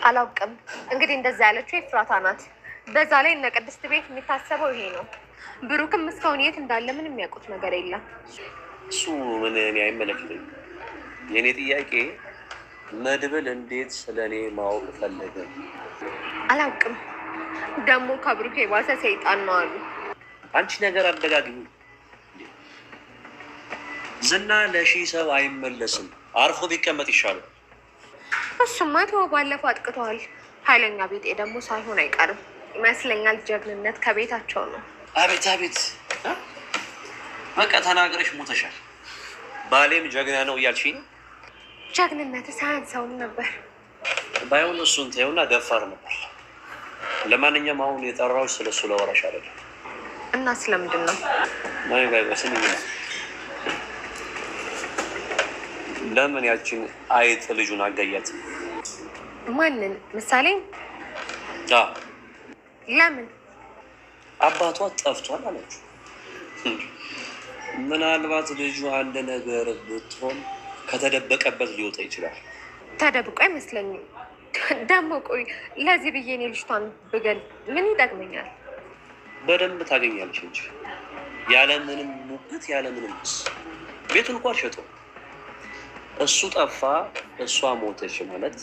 አላውቅም። እንግዲህ እንደዛ ያለችው ኤፍራታ ናት። በዛ ላይ እነ ቅድስት ቤት የሚታሰበው ይሄ ነው። ብሩክም እስካሁን የት እንዳለ ምንም የሚያውቁት ነገር የለም። እሱ ምን እኔ አይመለከተኝም። የእኔ ጥያቄ መድብል እንዴት ስለ እኔ ማወቅ ፈለገ? አላውቅም። ደግሞ ከብሩክ የባሰ ሰይጣን ነው አሉ። አንቺ ነገር አደጋግሚ። ዝና ለሺህ ሰው አይመለስም። አርፎ ቢቀመጥ ይሻላል። እሱማ ተወው፣ ባለፈው አጥቅተዋል። ኃይለኛ ቤጤ ደግሞ ሳይሆን አይቀርም ይመስለኛል። ጀግንነት ከቤታቸው ነው። አቤት አቤት! በቃ ተናግረሽ ሞተሻል። ባሌም ጀግና ነው እያልሽኝ። ጀግንነት ሳያንሰውም ነበር። ባይሆን እሱን ተይውና ደፋር ነበር። ለማንኛውም አሁን የጠራሁሽ ስለሱ ለወራሽ አይደለም። እና ስለምንድን ነው? ማይ ባይበስም ይላል። ለምን ያችን አይጥ ልጁን አጋያት? ማንን? ምሳሌ? ለምን? አባቷ ጠፍቷል አለች። ምናልባት ልጁ አንድ ነገር ብትሆን ከተደበቀበት ሊወጣ ይችላል። ተደብቆ አይመስለኝም። ደግሞ ቆይ ለዚህ ብዬ እኔ ልጅቷን ብገል ምን ይጠቅመኛል? በደንብ ታገኛለች እንጂ ያለምንም ሙግት ያለምንም ስ ቤቱን እንኳን ሸጦ እሱ ጠፋ እሷ ሞተች ማለት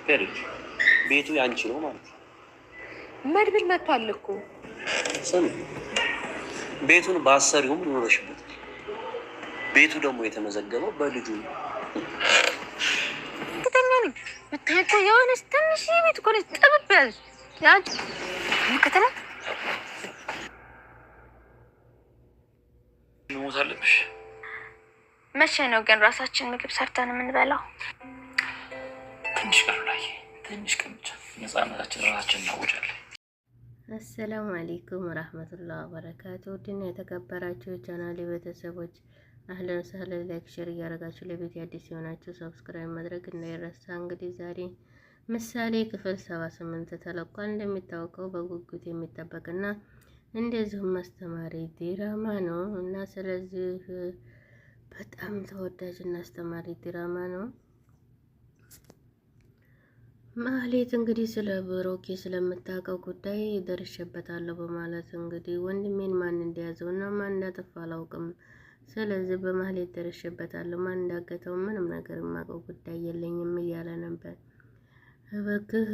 ሄደች። ቤቱ ያንቺ ነው ማለት ነው። መድብል መጥቷል እኮ። ስም ቤቱን ባሰሪውም ኖረሽበታል። ቤቱ ደግሞ የተመዘገበው በልጁ ነው። ብታይ እኮ የሆነች ትንሽ ቤት እኮ ነች። ጥብብ ያለች ያንቺ ከተማ ሞት አለብሽ። መቼ ነው ግን ራሳችን ምግብ ሰርተን የምንበላው? ትንሽ ቀን ላይ ትንሽ ቀን ብቻ ነፃነታችን ራሳችን እናውጃለን። አሰላሙ አለይኩም ወራህመቱላሂ ወበረካቱ። ውድና የተከበራችሁ የቻናሌ ቤተሰቦች አህለን ወሰህለን፣ ላይክ ሼር እያደረጋችሁ ለቤት አዲስ የሆናችሁ ሰብስክራይብ ማድረግ እንዳይረሳ። እንግዲህ ዛሬ ምሳሌ ክፍል 78 ተለቋል። እንደሚታወቀው በጉጉት የሚጠበቅና እንደዚሁም አስተማሪ ድራማ ነው እና ስለዚህ በጣም ተወዳጅ እና አስተማሪ ድራማ ነው። ማህሌት እንግዲህ ስለ ብሩክ ስለምታውቀው ጉዳይ ደርሼበታለሁ በማለት እንግዲህ ወንድሜን ማን እንደያዘው እና ማን እንዳጠፋ አላውቅም። ስለዚህ በማህሌት ደርሼበታለሁ፣ ማን እንዳገተው ምንም ነገር የማውቀው ጉዳይ የለኝም እያለ ነበር። እባክህ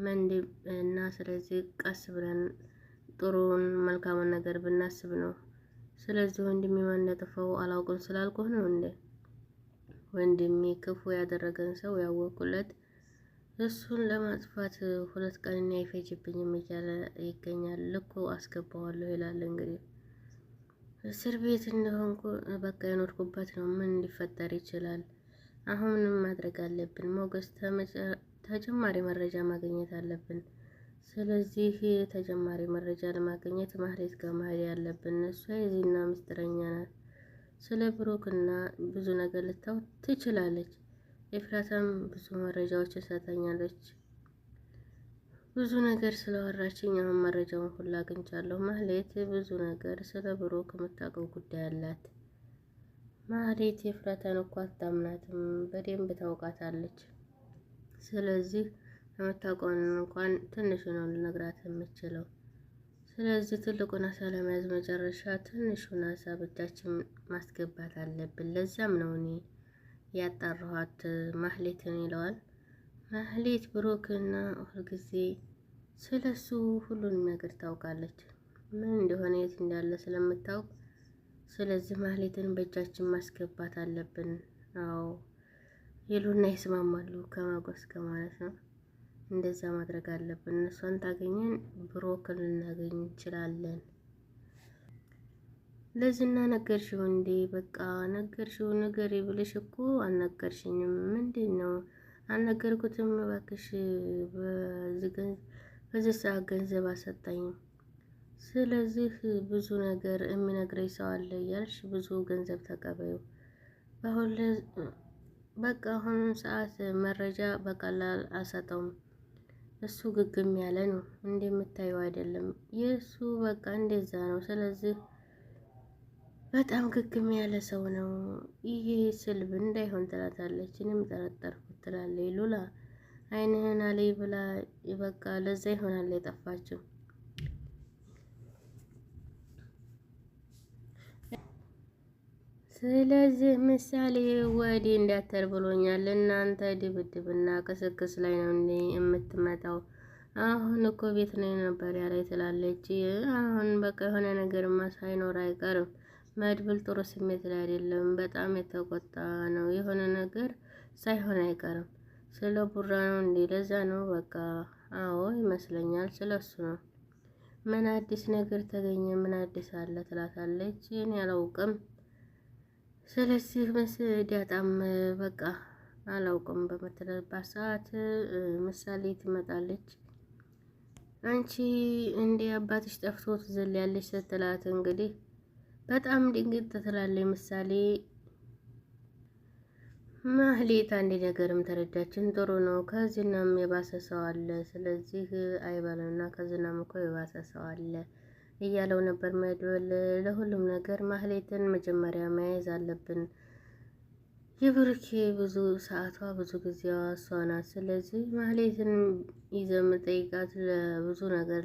መንድ እና ስለዚህ ቀስ ብለን ጥሩን መልካሙን ነገር ብናስብ ነው። ስለዚህ ወንድሜ ማን እንዳጠፋው አላውቅም ስላልኩህ ነው እንዴ? ወንድሜ ክፉ ያደረገን ሰው ያወቁለት እሱን ለማጥፋት 2 ቀን አይፈጅብኝም እያለ ይገኛል። ልኮ አስገባዋለሁ ይላል። እንግዲህ እስር ቤት እንደሆንኩ በቃ የኖርኩበት ነው። ምን ሊፈጠር ይችላል? አሁንም ማድረግ አለብን ሞገስ፣ ተጨማሪ መረጃ ማግኘት አለብን። ስለዚህ ተጨማሪ መረጃ ለማግኘት ማህሌት ጋር መሄድ ያለብን። እሷ የዚህና ምስጢረኛ ናት። ስለ ብሩክና ብዙ ነገር ልታውቅ ትችላለች። ኤፍራታም ብዙ መረጃዎች ሰጣኛለች። ብዙ ነገር ስለወራችኝ አሁን መረጃውን ሁሉ አግኝቻለሁ። ማህሌት ብዙ ነገር ስለ ብሩክ የምታውቀው ጉዳይ አላት። ማህሌት ኤፍራታን እኮ አታምናትም፣ በደንብ ታውቃታለች። ስለዚህ የምታውቀውን እንኳን ትንሹ ነው ልነግራት የምችለው። ስለዚህ ትልቁን አሳ ለመያዝ መጨረሻ ትንሹን አሳ በእጃችን ማስገባት አለብን። ለዛም ነው እኔ ያጣራኋት ማህሌትን ይለዋል። ማህሌት ብሩክና ሁልጊዜ ስለሱ ሁሉንም ነገር ታውቃለች። ምን እንደሆነ የት እንዳለ ስለምታውቅ ስለዚህ ማህሌትን በእጃችን ማስገባት አለብን። አዎ ይሉና ይስማማሉ። ከማጎስ ከማለት ነው። እንደዛ ማድረግ አለብን። እሷን ታገኘን ብሩክን ልናገኝ እንችላለን። ለዝና ነገርሽው እንዴ? በቃ ነገርሽው። ንገሪ ብለሽ እኮ አልነገርሽኝም። ምንድን ነው? አልነገርኩትም እባክሽ። በዚህ ሰዓት ገንዘብ አሰጣኝም። ስለዚህ ብዙ ነገር የሚነግረኝ ሰው አለ እያልሽ ብዙ ገንዘብ ተቀበዩ። በቃ አሁን ሰዓት መረጃ በቀላል አሰጠውም። እሱ ግግም ያለ ነው፣ እንደምታየው አይደለም። የእሱ በቃ እንደዛ ነው። ስለዚህ በጣም ግግም ያለ ሰው ነው። ይሄ ስልብ እንዳይሆን ትላታለች። እኔም ጠረጠርኩት ትላለች ሉላ። አይንህን አለይ ብላ በቃ ለዛ ይሆናል የጠፋችው። ስለዚህ ምሳሌ ወዲህ እንዳተር ብሎኛል። እናንተ ድብድብና ክስክስ ላይ ነው እንዴ የምትመጣው? አሁን እኮ ቤት ነው ነበር ያላይ ትላለች። አሁን በቃ የሆነ ነገርማ ሳይኖር አይቀርም። መድብል ጥሩ ስሜት ላይ አይደለም። በጣም የተቆጣ ነው። የሆነ ነገር ሳይሆን አይቀርም። ስለ ቡራ ነው እንዴ? ለዛ ነው በቃ። አዎ ይመስለኛል ስለሱ ነው። ምን አዲስ ነገር ተገኘ? ምን አዲስ አለ? ትላታለች። እኔ አላውቅም። ስለዚህ ዳጣም በቃ አላውቅም በምትልባት ሰዓት ምሳሌ ትመጣለች። አንቺ እንደ አባትሽ ጠፍቶ ትዘልያለሽ ስትላት እንግዲህ በጣም ድንግጥ ትላለች ምሳሌ። ማህሌት አንድ ነገርም ተረዳችን። ጥሩ ነው። ከዝናም የባሰ ሰው አለ። ስለዚህ አይባልና ከዝናም እኮ የባሰ ሰው አለ እያለው ነበር መድብል። ለሁሉም ነገር ማህሌትን መጀመሪያ መያዝ አለብን። የብሩኬ ብዙ ሰዓቷ ብዙ ጊዜዋ እሷ ናት። ስለዚህ ማህሌትን ይዘን ጠይቃት ለብዙ ነገር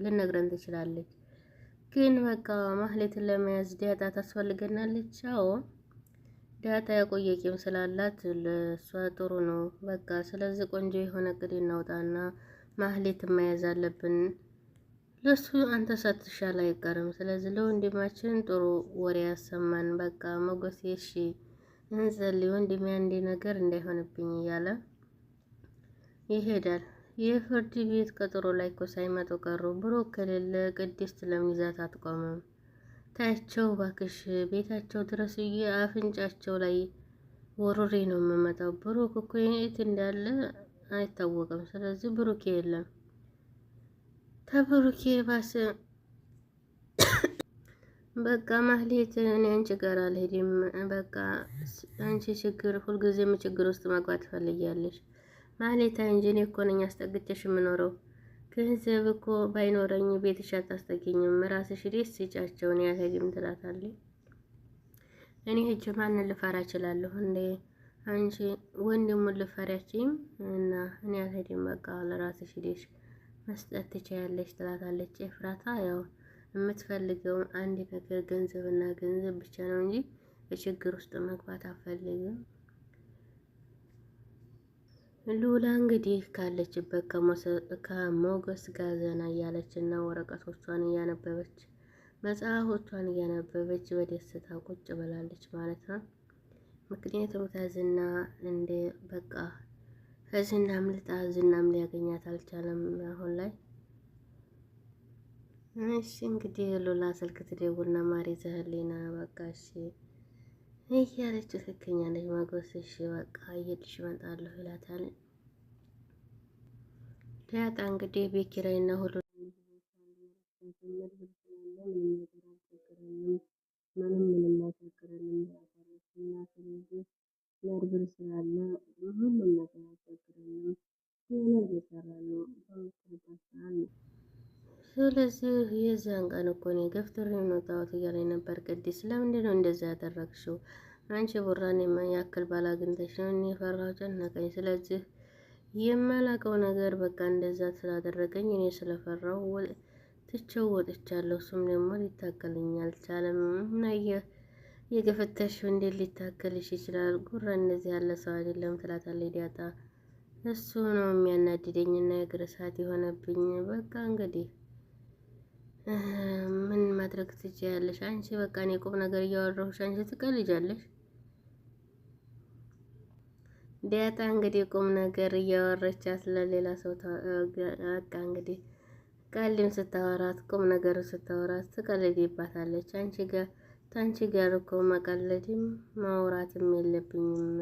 ልነግረን ትችላለች። ግን በቃ ማህሌትን ለመያዝ ዳጣ ታስፈልገናለች። አዎ ዳጣ ያቆየ ቂም ስላላት ለእሷ ጥሩ ነው። በቃ ስለዚህ ቆንጆ የሆነ እቅድ እናውጣና ማህሌትን መያዝ አለብን። ለሱ አንተ ሳትሻል አይቀርም። ስለዚህ ለወንድማችን ጥሩ ወሬ ያሰማን። በቃ ሞገሴ እሺ እንጸልይ፣ ወንድሜ አንዴ ነገር እንዳይሆንብኝ እያለ ይሄዳል። የፍርድ ቤት ቀጠሮ ላይ እኮ ሳይመጡ ቀሩ። ብሩክ ከሌለ ቅድስት ለምን ይዛት አትቆምም? ታያቸው ባክሽ፣ ቤታቸው ድረስ አፍንጫቸው ላይ ወሮሬ ነው የምመጣው። ብሩክ እኮ የት እንዳለ አይታወቅም። ስለዚህ ብሩክ የለም። ተብሩኬ ባሰ። በቃ ማህሌት እኔ አንቺ ጋር አልሄድም። በቃ አንቺ ችግር ሁልጊዜም ችግር ውስጥ መግባት ትፈልጊያለሽ ማህሌት። እንጂ እኔ እኮ ነኝ አስጠግቼሽ የምኖረው። ገንዘብ እኮ ባይኖረኝ ቤትሽ አታስጠጊኝም። ራስሽ ደስ ሲጫቸው እኔ አልሄድም ትላታለች። እኔ ሂጅ ማንን ልፈራ እችላለሁ እንዴ? አንቺ ወንድሙን ልፈሪያችም እና እኔ አልሄድም። በቃ ለራስሽ ሂደሽ መስጠት ትችያለሽ ትላታለች። ኤፍራታ ያው የምትፈልገው አንድ ነገር ገንዘብና ገንዘብ ብቻ ነው እንጂ በችግር ውስጥ መግባት አትፈልግም። ሉላ እንግዲህ ካለችበት ከሞገስ ጋር ዘና እያለች እና ወረቀቶቿን እያነበበች መጽሐፎቿን እያነበበች በደስታ ቁጭ ብላለች ማለት ነው። ምክንያቱም ከዝና እንደ በቃ ከዝናም ልጣ ዝናም ሊያገኛት አልቻለም አሁን ላይ። እሺ እንግዲህ ሉላ ስልክ ትደውልና ማሪ ዘህሊና በቃ እሺ እያለች ትክክኛለች። ሞገስ እሺ በቃ እየሄድሽ እመጣለሁ ይላታል። ዳጣ እንግዲህ ቤት ኪራይና ሁሉ ምንም አልቸገረንም እና ስለዚህ መርብር ስላለ ሁሉም ነገር አልቸገረንም እየሰራ ነው በምትልበት ሰዓት ነው። ስለዚህ የዛን ቀን እኮ እኔ ገፍትሬ የወጣሁት እያለኝ ነበር። ቅድስት ለምንድን ነው እንደዛ ያደረግሽው? አንቺ ቡራን ያክል ባላግኝተሽ ነው እኔ የፈራሁ ጨነቀኝ። ስለዚህ የማላውቀው ነገር በቃ እንደዛ ስላደረገኝ እኔ ስለፈራሁ ትቼው ወጥቻለሁ። እሱም ደግሞ ሊታከልኝ አልቻለም እና የገፈተሽው እንዴት ሊታከልሽ ይችላል? ጉራ እንደዚህ ያለ ሰው አይደለም ትላታለች ዳጣ። እሱ ነው የሚያናድደኝና የእግር እሳት የሆነብኝ። በቃ እንግዲህ ምን ማድረግ ትችያለሽ? አንቺ በቃ እኔ ቁም ነገር እያወራሁሽ አንቺ ትቀልጃለሽ። ዳጣ እንግዲህ ቁም ነገር እያወራቻት ለሌላ ሰው በቃ እንግዲህ ቀልድም ስታወራት ቁም ነገር ስታወራት ትቀልድባታለች። አንቺ ጋር እኮ መቀለድም ማውራትም የለብኝም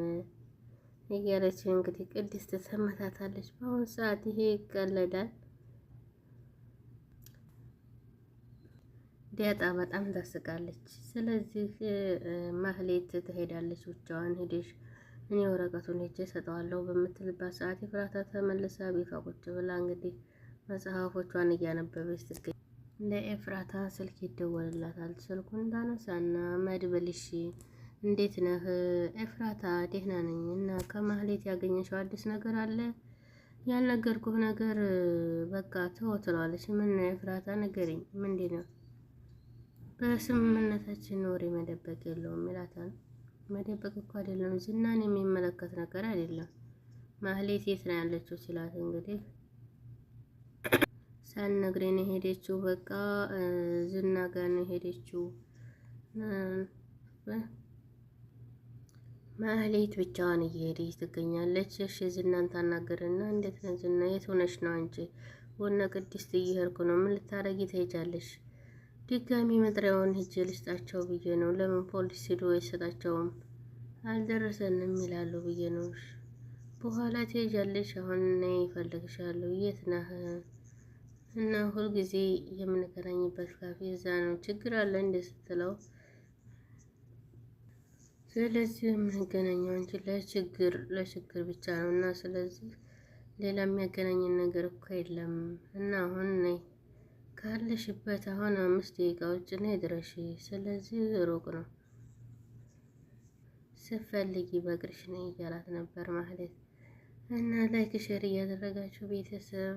እያለች እንግዲህ ቅድስት ትሰማታታለች። በአሁኑ ሰዓት ይሄ ይቀለዳል። ዳጣ በጣም ታስቃለች። ስለዚህ ማህሌት ትሄዳለች። ብቻዋን ሄደሽ እኔ ወረቀቱን ሄጄ ሰጠዋለሁ በምትልባት ሰዓት ኤፍራታ ተመልሳ ቤቷ ቁጭ ብላ እንግዲህ መጽሐፎቿን እያነበበች ትገኝ። ለኤፍራታ ስልክ ይደወልላታል። ስልኩን ታነሳና መድብል እሺ እንዴት ነህ? ኤፍራታ ደህና ነኝ እና ከማህሌት ያገኘሽው አዲስ ነገር አለ? ያልነገርኩህ ነገር በቃ ተው ትለዋለች። ምን ነው ኤፍራታ ንገረኝ፣ ምንድን ነው? በስምምነታችን ወሬ መደበቅ የለውም ይላታል። መደበቅ እኮ አይደለም ዝናን የሚመለከት ነገር አይደለም። ማህሌት የት ነው ያለችው ሲላት እንግዲህ ሳልነግረኝ የሄደችው በቃ ዝና ጋር ነው የሄደችው። ማህሌት ብቻዋን እየሄደች ትገኛለች። እሺ ዝናን ታናገርና እንዴት ነው ዝና የት ሆነሽ ነው አንቺ? ወነ ቅድስት እየሄድኩ ነው። ምን ልታረጊ ትሄጃለሽ? ድጋሚ መጥሪያውን ሂጅ ልስጣቸው ብዬ ነው። ለምን ፖሊስ ሄዶ አይሰጣቸውም? አልደረሰንም ይላሉ ብዬ ነው። በኋላ ትሄጃለሽ። አሁን ነይ እፈልግሻለሁ። የት ነህ? እና ሁልጊዜ የምንገናኝበት ካፌ እዛ ነው። ችግር አለ እንደ ስትለው ስለዚህ የምንገናኘው እንጂ ለችግር ብቻ ነው እና ስለዚህ ሌላ የሚያገናኝን ነገር እኮ የለም። እና አሁን ነይ ካለሽበት አሁን 5 ደቂቃ ውጭ ነይ ድረሽ። ስለዚህ ሩቅ ነው ስትፈልጊ በእግርሽ ነይ እያላት ነበር ማለት እና ላይክ ሼር እያደረጋችሁ ቤተሰብ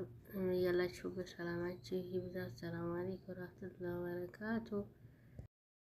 ያላችሁበት ሰላማችሁ ይብዛ። ሰላም አለይኩም ወራህመቱላሂ ወበረካቱ።